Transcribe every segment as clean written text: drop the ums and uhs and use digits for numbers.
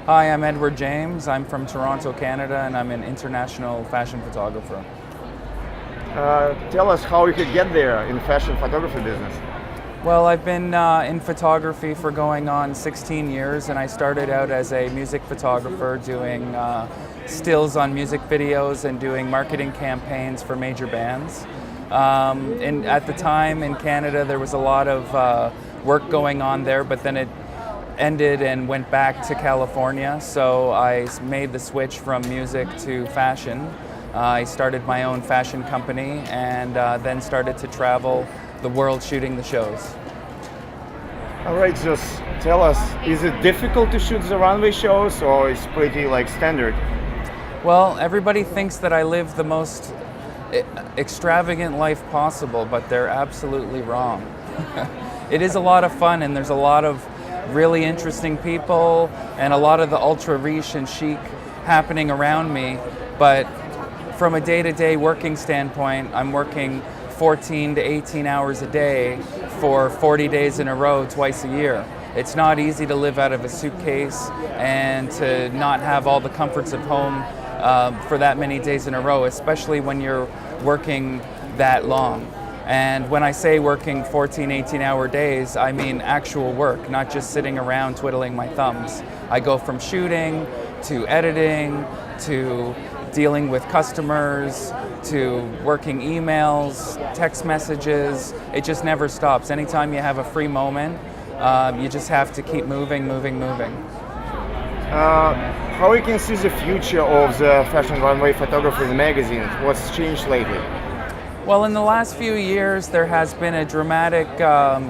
Hi, I'm Edward James. I'm from Toronto, Canada, and I'm an international fashion photographer. Tell us how you could get there in fashion photography business. Well, I've been in photography for going on 16 years, and I started out as a music photographer doing stills on music videos and doing marketing campaigns for major bands. And at the time in Canada, there was a lot of work going on there, but then it ended and went back to California, so I made the switch from music to fashion. I started my own fashion company and then started to travel the world shooting the shows. All right, just tell us, is it difficult to shoot the runway shows or it's pretty like standard? Well, everybody thinks that I live the most extravagant life possible, but they're absolutely wrong. It is a lot of fun and there's a lot of really interesting people and a lot of the ultra riche and chic happening around me, but from a day-to-day working standpoint, I'm working 14 to 18 hours a day for 40 days in a row, twice a year. It's not easy to live out of a suitcase and to not have all the comforts of home for that many days in a row, especially when you're working that long. And when I say working 14, 18-hour days, I mean actual work, not just sitting around twiddling my thumbs. I go from shooting to editing to dealing with customers to working emails, text messages. It just never stops. Anytime you have a free moment, you just have to keep moving. How you can see the future of the fashion runway photography in magazines? What's changed lately? Well, in the last few years, there has been a dramatic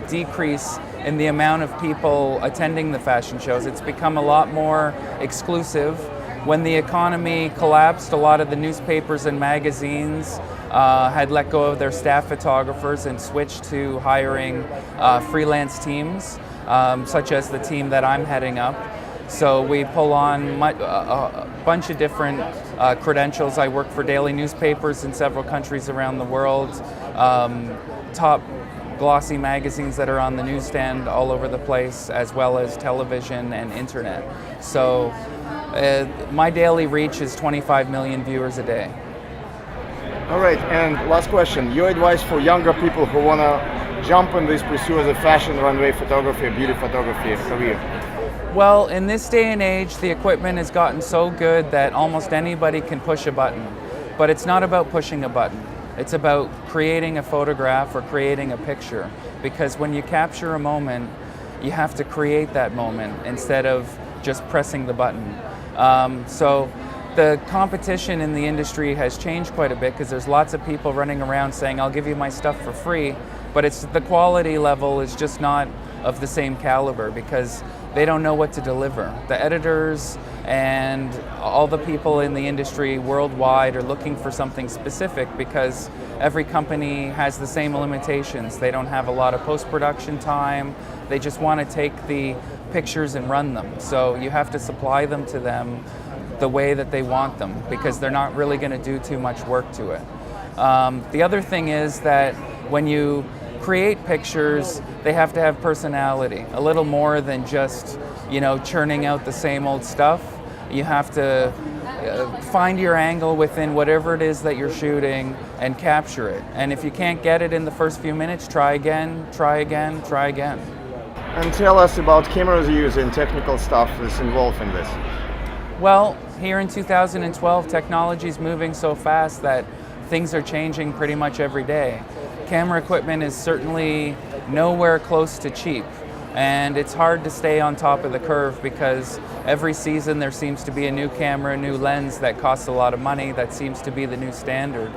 decrease in the amount of people attending the fashion shows. It's become a lot more exclusive. When the economy collapsed, a lot of the newspapers and magazines had let go of their staff photographers and switched to hiring freelance teams, such as the team that I'm heading up. So we pull on a bunch of different credentials. I work for daily newspapers in several countries around the world, top glossy magazines that are on the newsstand all over the place, as well as television and internet. So my daily reach is 25 million viewers a day. All right, and last question. Your advice for younger people who want to jump in this pursuit of the fashion runway photography, beauty photography career? Well, in this day and age, the equipment has gotten so good that almost anybody can push a button. But it's not about pushing a button. It's about creating a photograph or creating a picture. Because when you capture a moment, you have to create that moment instead of just pressing the button. So the competition in the industry has changed quite a bit because there's lots of people running around saying, I'll give you my stuff for free, but the quality level is just not of the same caliber because they don't know what to deliver. The editors and all the people in the industry worldwide are looking for something specific because every company has the same limitations. They don't have a lot of post-production time. They just want to take the pictures and run them. So you have to supply them to them the way that they want them because they're not really going to do too much work to it. The other thing is that when you create pictures, they have to have personality, a little more than just, churning out the same old stuff. You have to find your angle within whatever it is that you're shooting and capture it. And if you can't get it in the first few minutes, try again. And tell us about cameras you use and technical stuff that's involved in this. Well, here in 2012, technology is moving so fast that things are changing pretty much every day. Camera equipment is certainly nowhere close to cheap, and it's hard to stay on top of the curve because every season there seems to be a new camera, a new lens that costs a lot of money that seems to be the new standard.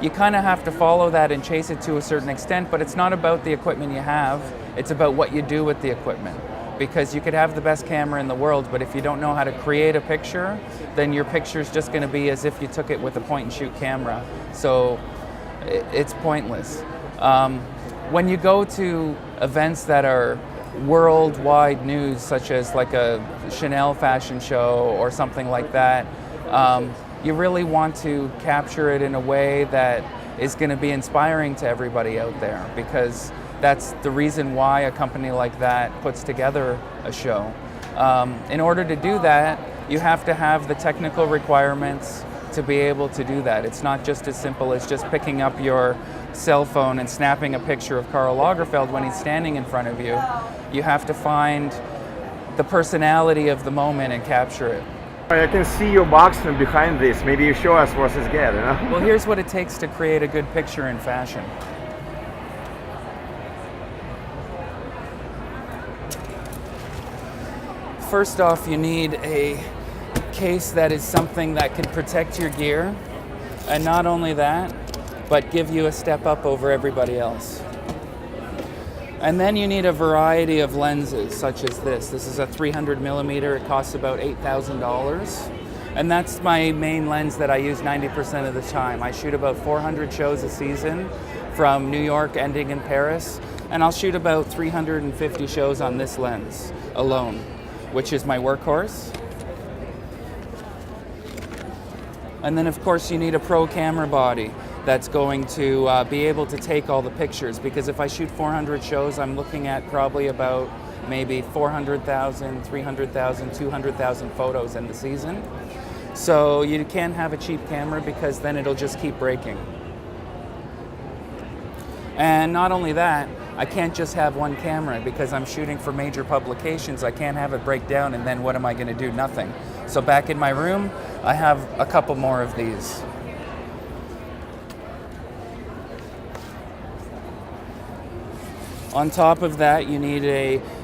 You kind of have to follow that and chase it to a certain extent, but it's not about the equipment you have, it's about what you do with the equipment. Because you could have the best camera in the world, but if you don't know how to create a picture, then your picture's just going to be as if you took it with a point-and-shoot camera. So it's pointless. When you go to events that are worldwide news, such as like a Chanel fashion show or something like that, you really want to capture it in a way that is going to be inspiring to everybody out there, because that's the reason why a company like that puts together a show. In order to do that, you have to have the technical requirements to be able to do that. It's not just as simple as just picking up your cell phone and snapping a picture of Karl Lagerfeld when he's standing in front of you. You have to find the personality of the moment and capture it. I can see your box from behind this. Maybe you show us what it's get, you know? Well, here's what it takes to create a good picture in fashion. First off, you need a case that is something that can protect your gear, and not only that, but give you a step up over everybody else. And then you need a variety of lenses, such as this. This is a 300 millimeter. It costs about $8,000. And that's my main lens that I use 90% of the time. I shoot about 400 shows a season, from New York ending in Paris. And I'll shoot about 350 shows on this lens alone, which is my workhorse. And then of course you need a pro camera body that's going to be able to take all the pictures, because if I shoot 400 shows, I'm looking at probably about maybe 400,000, 300,000, 200,000 photos in the season. So you can't have a cheap camera, because then it'll just keep breaking. And not only that, I can't just have one camera, because I'm shooting for major publications. I can't have it break down, and then what am I going to do? Nothing. So back in my room, I have a couple more of these. On top of that, you need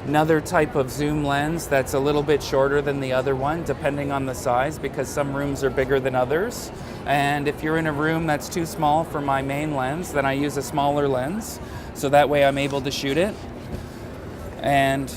another type of zoom lens that's a little bit shorter than the other one, depending on the size, because some rooms are bigger than others. And if you're in a room that's too small for my main lens, then I use a smaller lens, so that way I'm able to shoot it. And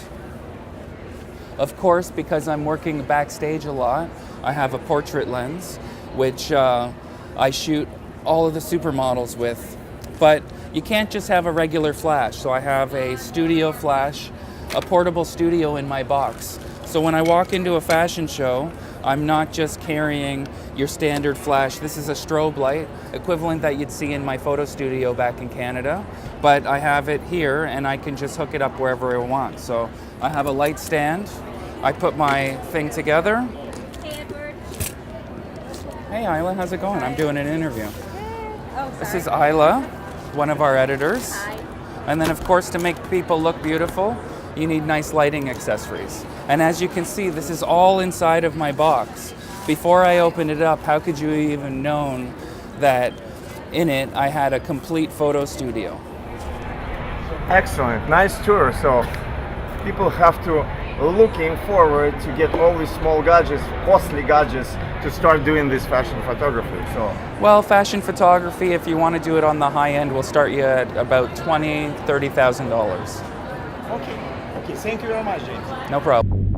of course, because I'm working backstage a lot, I have a portrait lens, which I shoot all of the supermodels with. But you can't just have a regular flash, so I have a studio flash, a portable studio in my box. So when I walk into a fashion show, I'm not just carrying your standard flash. This is a strobe light, equivalent that you'd see in my photo studio back in Canada, but I have it here and I can just hook it up wherever I want. So I have a light stand, I put my thing together. Hey, Edward. Hey Isla, how's it going? I'm doing an interview. Oh, This sorry. is Isla, one of our editors. Hi. And then of course, to make people look beautiful, you need nice lighting accessories. And as you can see, this is all inside of my box. Before I opened it up, how could you even known that in it I had a complete photo studio? Excellent, nice tour. So people have to looking forward to get all these small gadgets, costly gadgets, to start doing this fashion photography. So Well, fashion photography, if you want to do it on the high end, will start you at about $20,000, $30,000. okay, thank you very much, James. No problem.